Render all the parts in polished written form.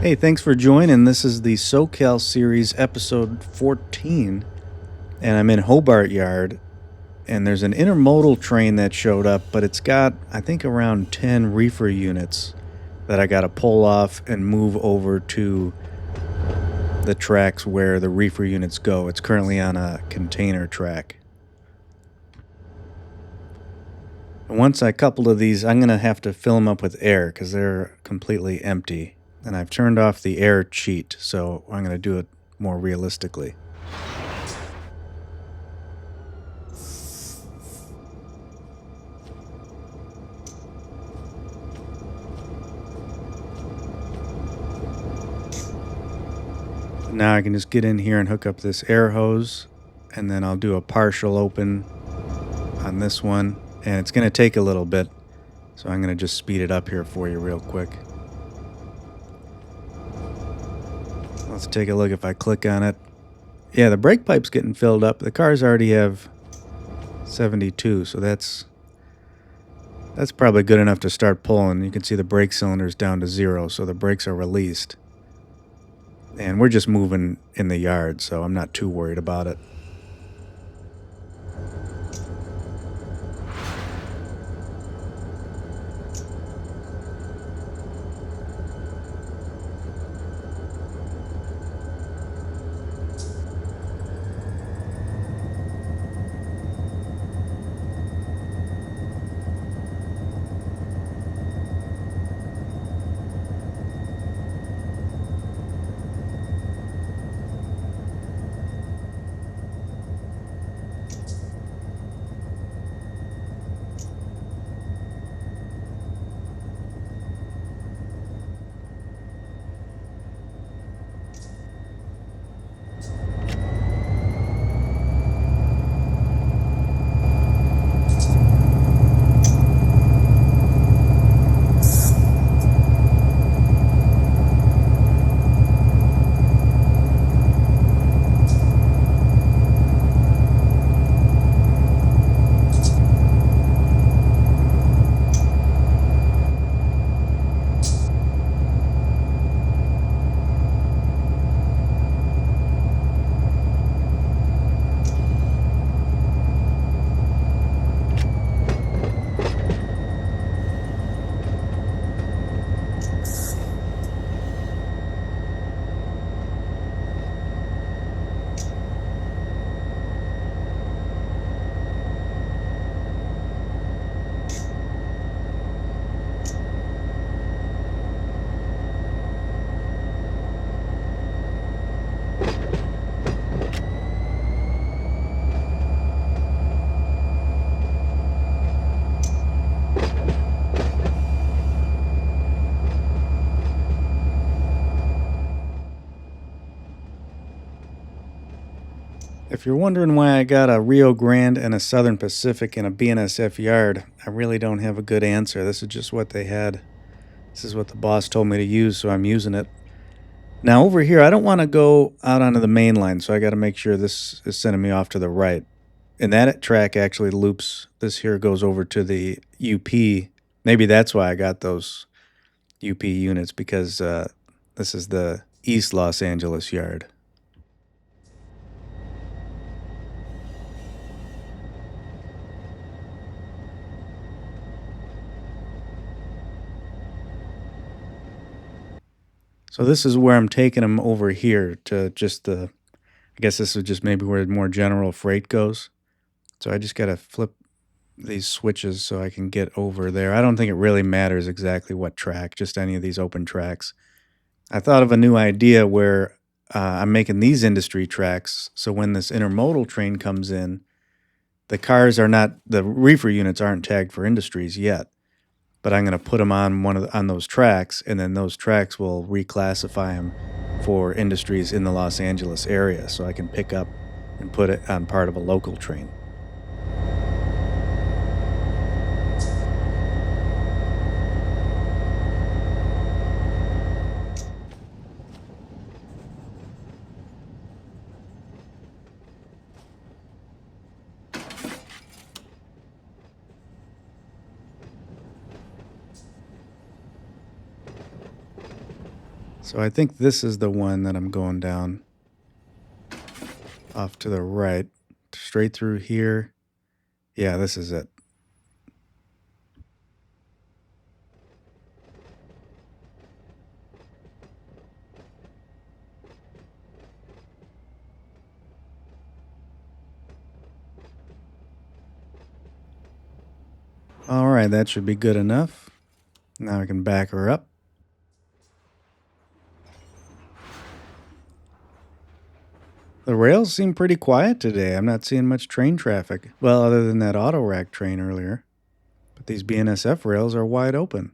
Hey, thanks for joining. This is the SoCal series, episode 14, and I'm in Hobart Yard. And there's an intermodal train that showed up, but it's got, I think, around 10 reefer units that I got to pull off and move over to the tracks where the reefer units go. It's currently on a container track. And once I couple of these, I'm going to have to fill them up with air because they're completely empty. And I've turned off the air cheat, so I'm going to do it more realistically. Now I can just get in here and hook up this air hose, and then I'll do a partial open on this one, and it's going to take a little bit, so I'm going to just speed it up here for you real quick. Let's take a look. If I click on it, yeah, the brake pipe's getting filled up. The cars already have 72, so that's probably good enough to start pulling. You can see the brake cylinder's down to 0, so the brakes are released. And we're just moving in the yard, so I'm not too worried about it. If you're wondering why I got a Rio Grande and a Southern Pacific in a BNSF yard, I really don't have a good answer. This is just what they had. This is what the boss told me to use, so I'm using it. Now over here, I don't want to go out onto the main line, so I got to make sure this is sending me off to the right. And that track actually loops. This here goes over to the UP. Maybe that's why I got those UP units, because this is the East Los Angeles yard. So this is where I'm taking them over here to just the, I guess this is just maybe where more general freight goes. So I just got to flip these switches so I can get over there. I don't think it really matters exactly what track, just any of these open tracks. I thought of a new idea where I'm making these industry tracks, so when this intermodal train comes in, the cars are not, the reefer units aren't tagged for industries yet, but I'm going to put them on on those tracks, and then those tracks will reclassify them for industries in the Los Angeles area, so I can pick up and put it on part of a local train. So I think this is the one that I'm going down off to the right, straight through here. Yeah, this is it. All right, that should be good enough. Now I can back her up. The rails seem pretty quiet today. I'm not seeing much train traffic. Well, other than that auto rack train earlier. But these BNSF rails are wide open.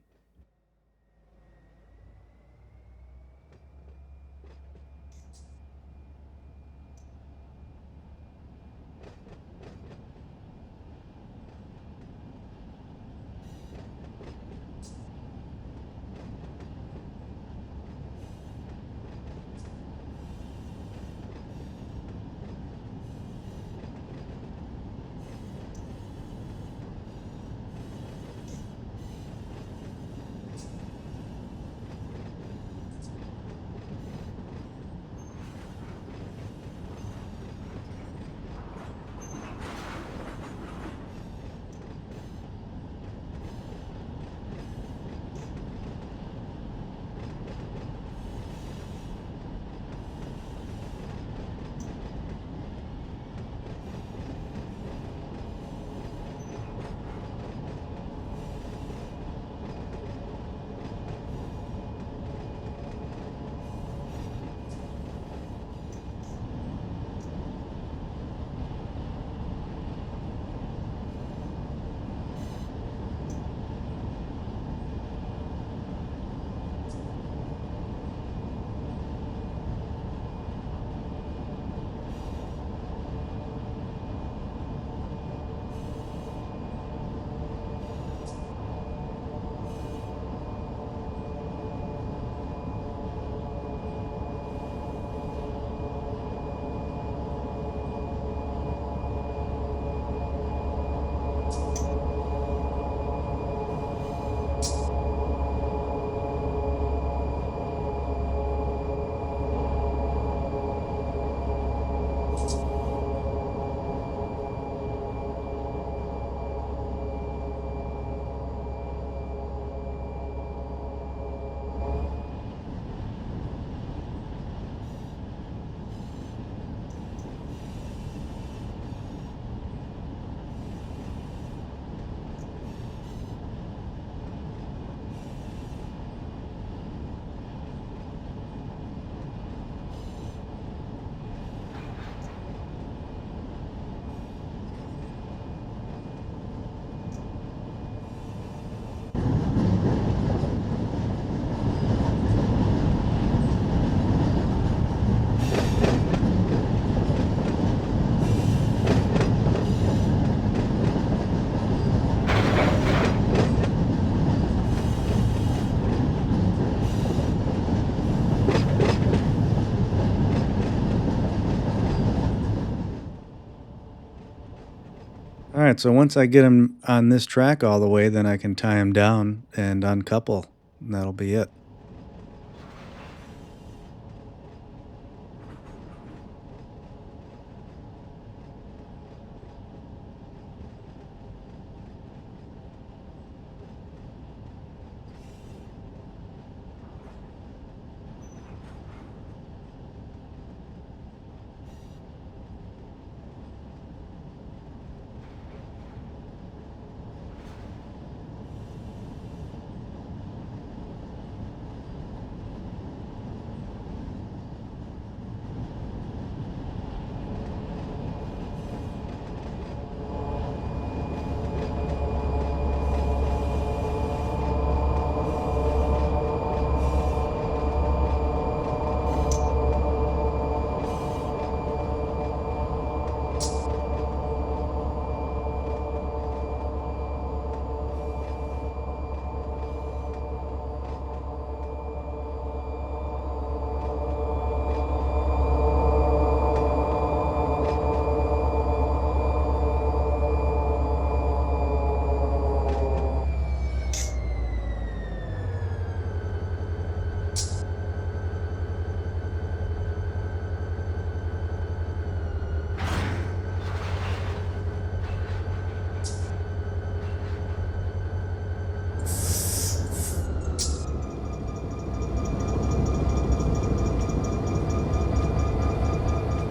All right, so once I get them on this track all the way, then I can tie them down and uncouple, and that'll be it.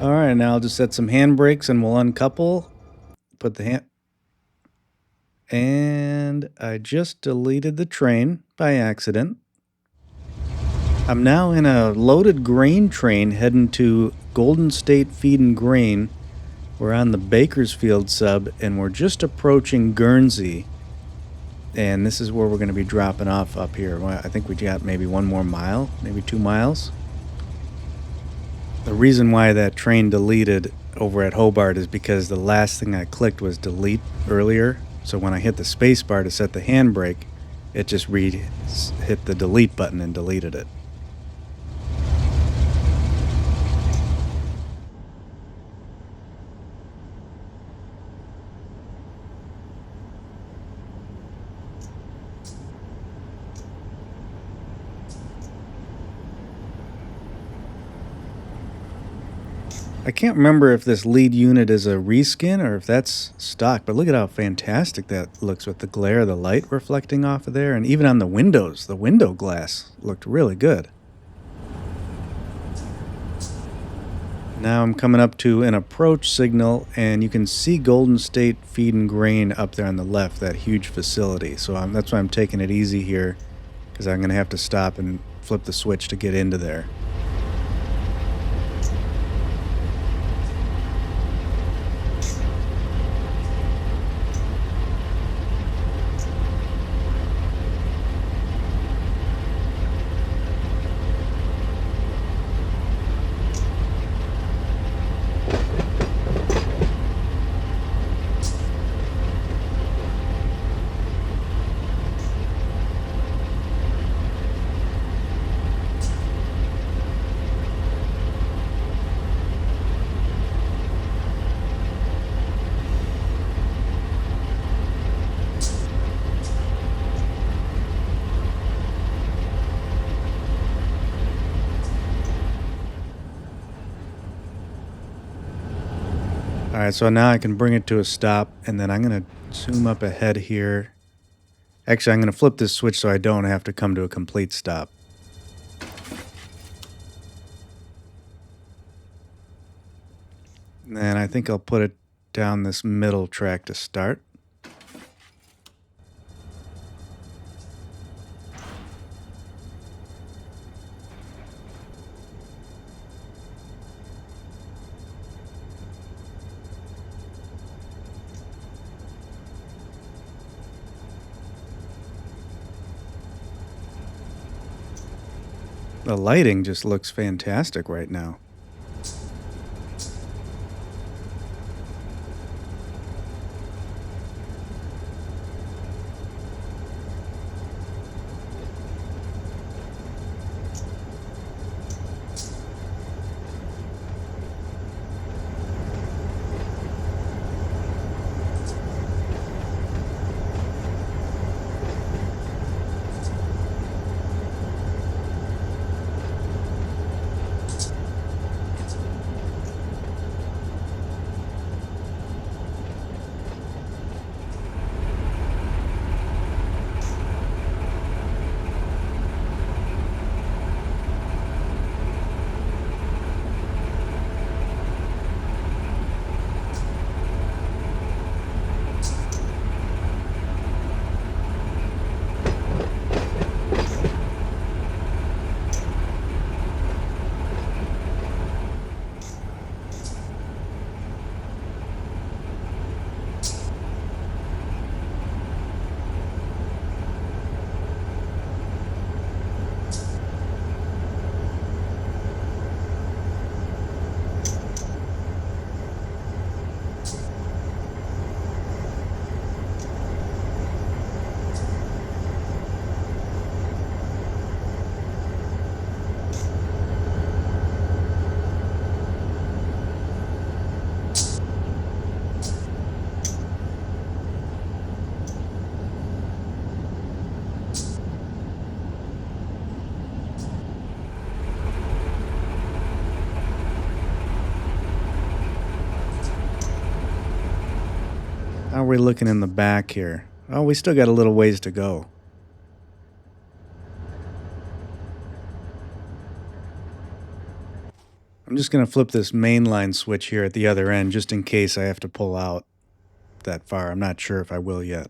All right, now I'll just set some handbrakes and we'll uncouple. Put the hand... And I just deleted the train by accident. I'm now in a loaded grain train heading to Golden State Feed and Grain. We're on the Bakersfield sub, and we're just approaching Guernsey. And this is where we're going to be dropping off up here. Well, I think we got maybe 1 more mile, maybe 2 miles. The reason why that train deleted over at Hobart is because the last thing I clicked was delete earlier. So when I hit the space bar to set the handbrake, it just hit the delete button and deleted it. I can't remember if this lead unit is a reskin or if that's stock, but look at how fantastic that looks with the glare of the light reflecting off of there. And even on the windows, the window glass looked really good. Now I'm coming up to an approach signal, and you can see Golden State Feed and Grain up there on the left, that huge facility. So that's why I'm taking it easy here, because I'm going to have to stop and flip the switch to get into there. Alright, so now I can bring it to a stop, and then I'm going to zoom up ahead here. Actually, I'm going to flip this switch so I don't have to come to a complete stop. And I think I'll put it down this middle track to start. The lighting just looks fantastic right now. How are we looking in the back here? Oh, we still got a little ways to go. I'm I'm just going to flip this mainline switch here at the other end just in case I have to pull out that far. I'm not sure if I will yet.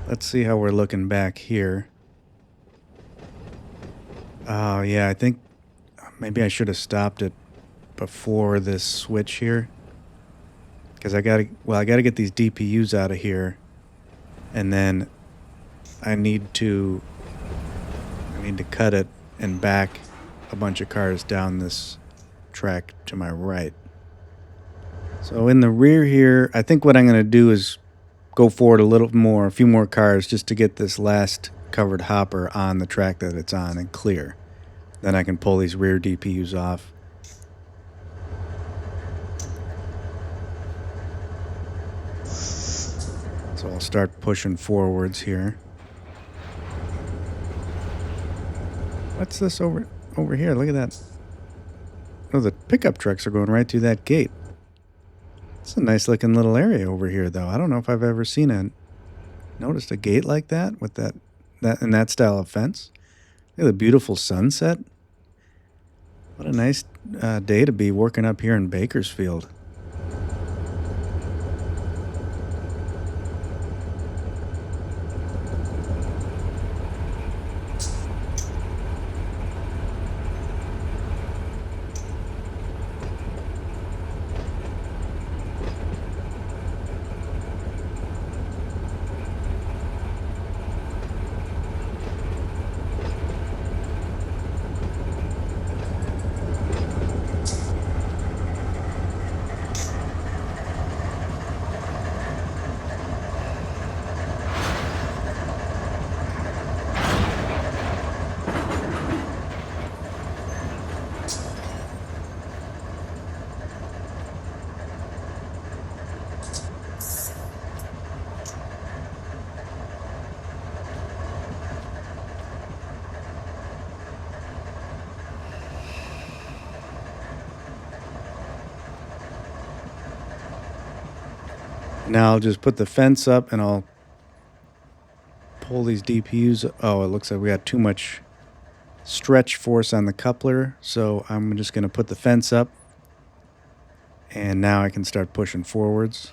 Let's see how we're looking back here. Oh, yeah, I think maybe I should have stopped it before this switch here. Because I gotta get these DPUs out of here. And then I need to cut it and back a bunch of cars down this track to my right. So in the rear here, I think what I'm going to do is go forward a few more cars just to get this last covered hopper on the track that it's on and clear. Then I can pull these rear DPUs off. So I'll start pushing forwards here. What's this over here? Look at that. Oh, the pickup trucks are going right through that gate. It's a nice looking little area over here, though. I don't know if I've ever noticed a gate like that with that style of fence. Look at the beautiful sunset. What a nice day to be working up here in Bakersfield. Now I'll just put the fence up and I'll pull these DPUs. Oh, it looks like we got too much stretch force on the coupler. So I'm just going to put the fence up. And now I can start pushing forwards.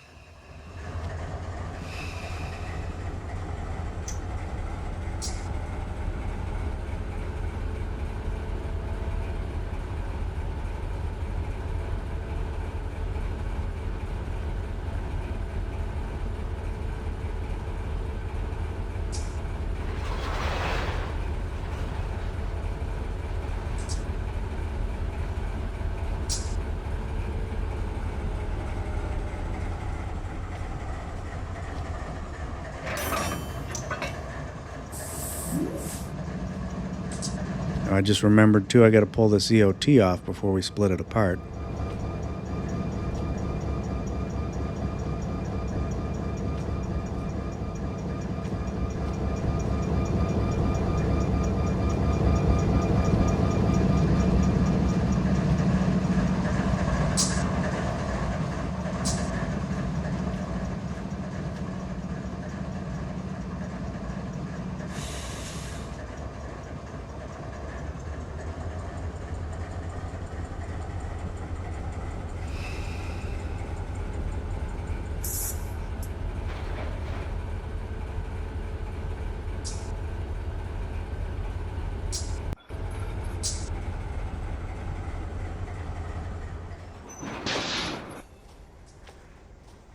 I just remembered too, I got to pull this EOT off before we split it apart.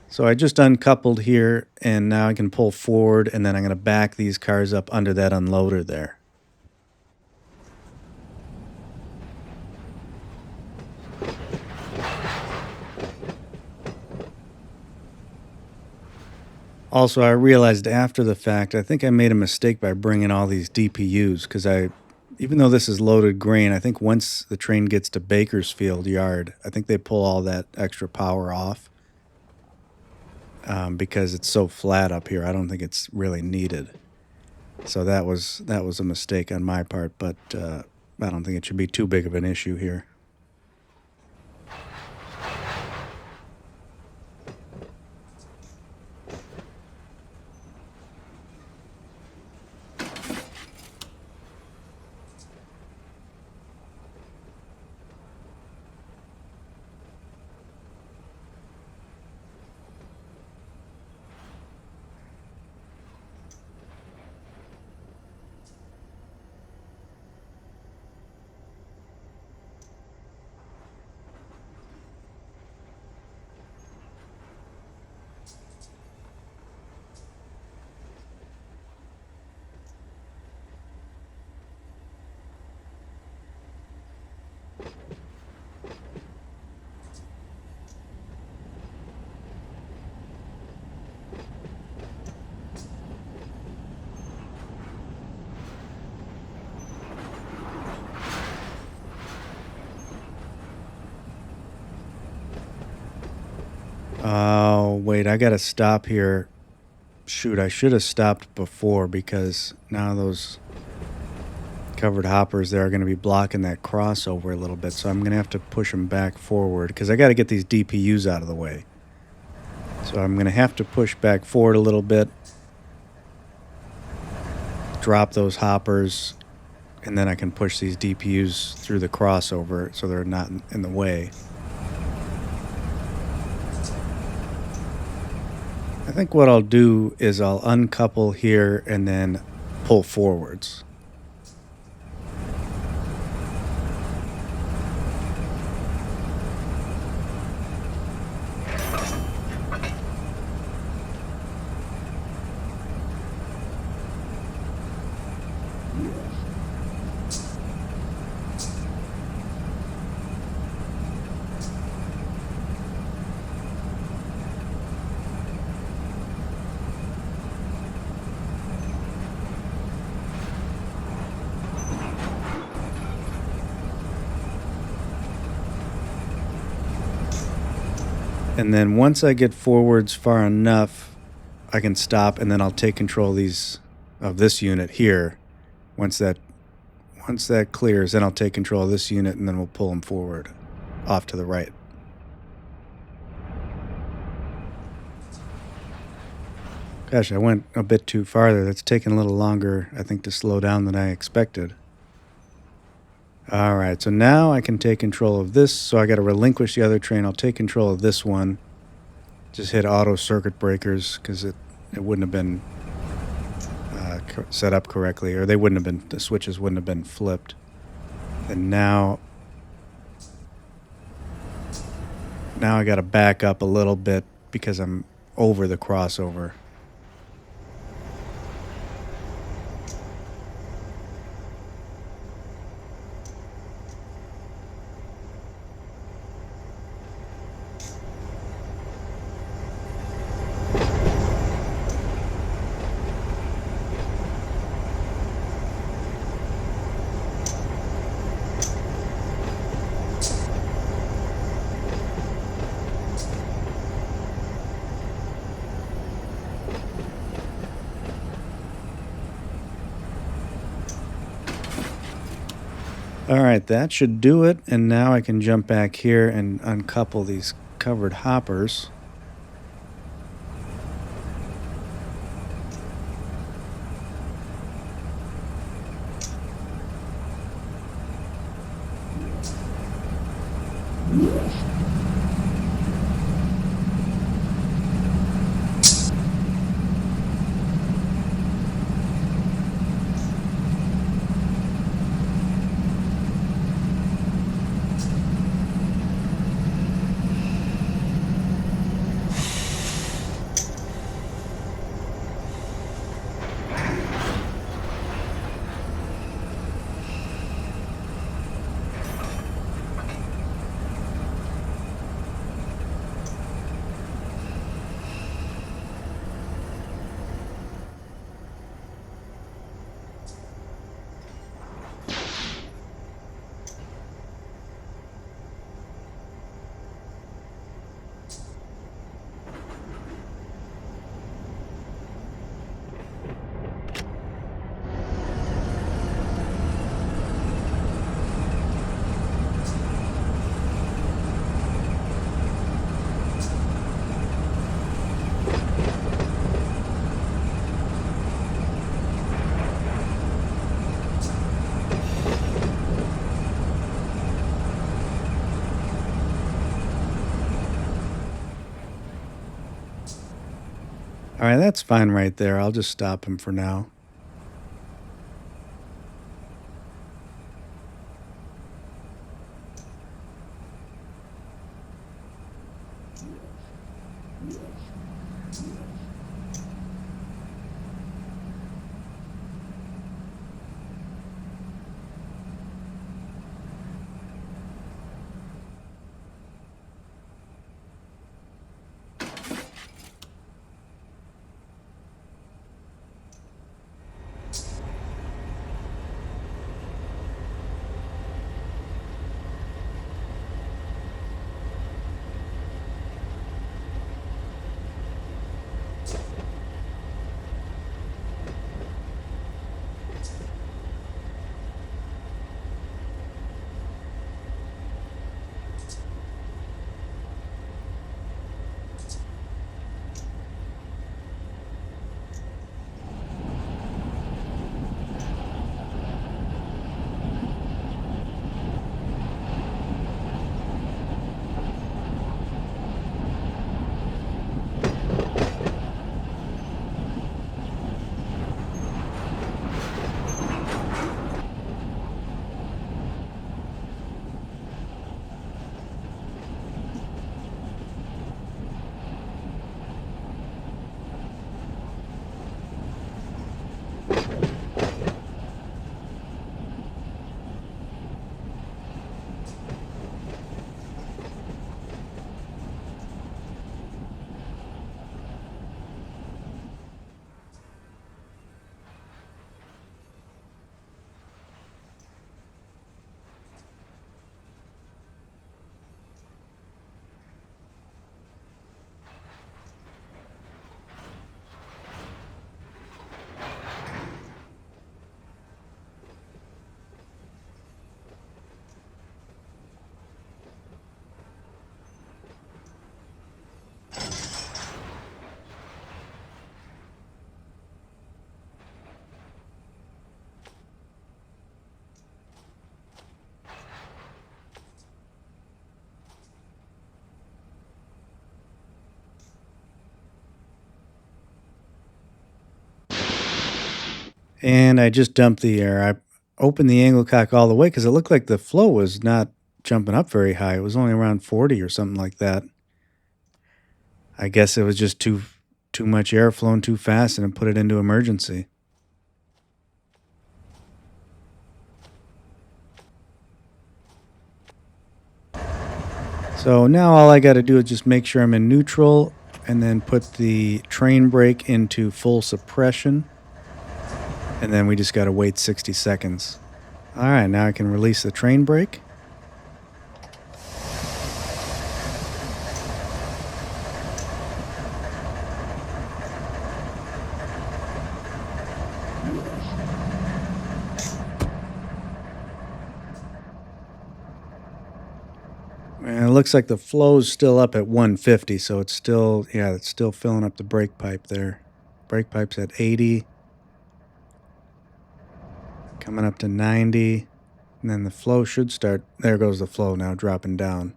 So I just uncoupled here, and now I can pull forward, and then I'm going to back these cars up under that unloader there. Also, I realized after the fact, I think I made a mistake by bringing all these DPUs because even though this is loaded grain, I think once the train gets to Bakersfield Yard, I think they pull all that extra power off because it's so flat up here. I don't think it's really needed. So that was a mistake on my part, but I don't think it should be too big of an issue here. Oh, wait, I gotta stop here. Shoot, I should have stopped before because now those covered hoppers there are going to be blocking that crossover a little bit. So I'm going to have to push them back forward because I got to get these DPUs out of the way. So I'm going to have to push back forward a little bit, drop those hoppers, and then I can push these DPUs through the crossover so they're not in the way. I think what I'll do is I'll uncouple here and then pull forwards. And then once I get forwards far enough, I can stop and then I'll take control of this unit here. Once that clears, then I'll take control of this unit and then we'll pull them forward off to the right. Gosh, I went a bit too farther. That's taking a little longer, I think, to slow down than I expected. All right, so now I can take control of this. So I got to relinquish the other train. I'll take control of this one. Just hit auto circuit breakers because it wouldn't have been set up correctly, or the switches wouldn't have been flipped. And now I got to back up a little bit because I'm over the crossover. All right, that should do it. And now I can jump back here and uncouple these covered hoppers. All right, that's fine right there. I'll just stop him for now. And I just dumped the air. I opened the angle cock all the way because it looked like the flow was not jumping up very high. It was only around 40 or something like that. I guess it was just too much air flowing too fast and it put it into emergency. So now all I got to do is just make sure I'm in neutral and then put the train brake into full suppression. And then we just got to wait 60 seconds. All right, now I can release the train brake. And it looks like the flow's still up at 150, so it's still filling up the brake pipe there. Brake pipe's at 80, coming up to 90, and then the flow should start. There goes the flow now, dropping down.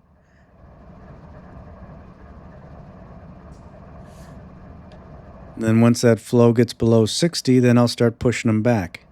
And then once that flow gets below 60, then I'll start pushing them back.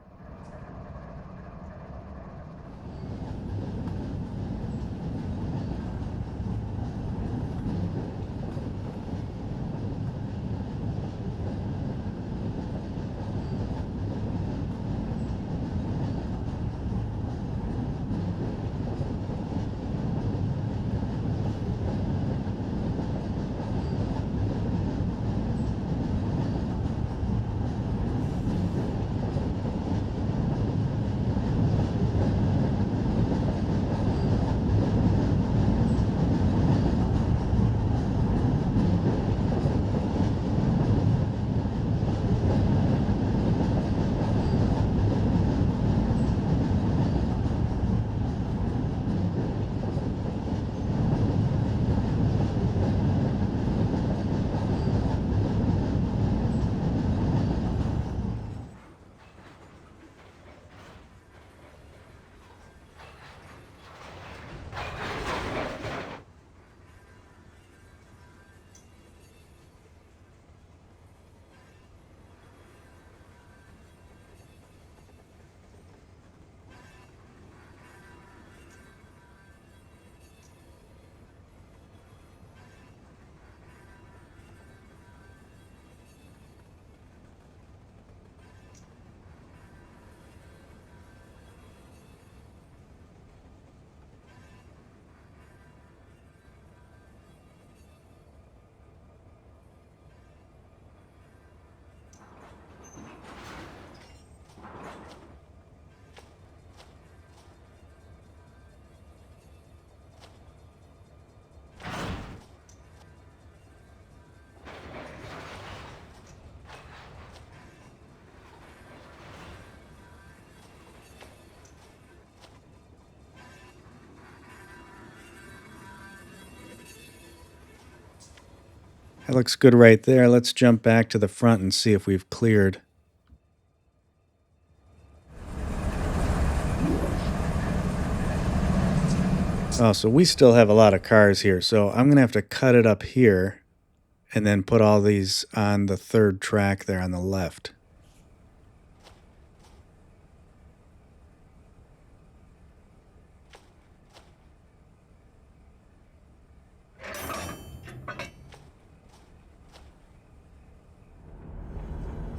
That looks good right there. Let's jump back to the front and see if we've cleared. Oh, so we still have a lot of cars here, so I'm going to have to cut it up here and then put all these on the third track there on the left.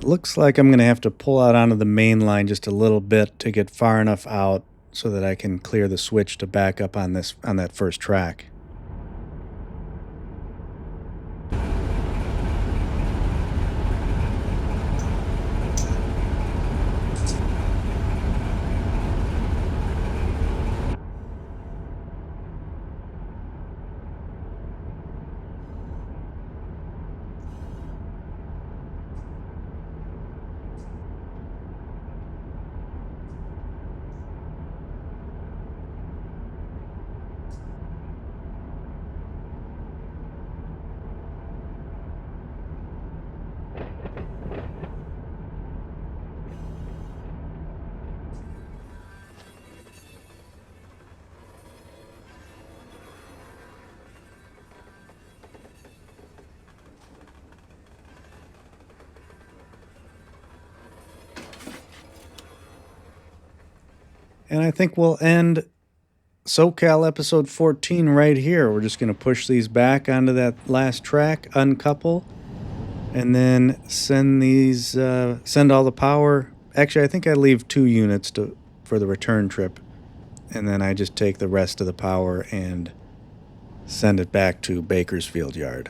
Looks like I'm going to have to pull out onto the main line just a little bit to get far enough out so that I can clear the switch to back up on that first track. And I think we'll end SoCal episode 14 right here. We're just going to push these back onto that last track, uncouple, and then send all the power. Actually, I think I leave 2 units for the return trip, and then I just take the rest of the power and send it back to Bakersfield Yard.